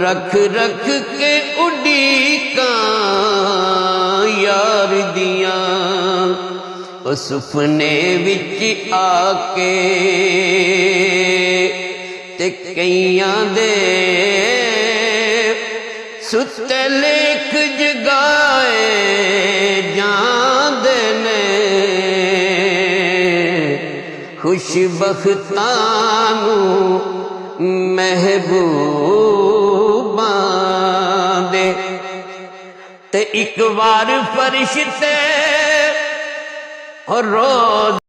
रख रख के उड़ीका यार दिया, ओ सुपने विच आके ते कईयां दे सुते लेख जगाए जांदे ने। खुशबख्तां नूं महबूबां दे ते एक बार फरिश्ते और रोज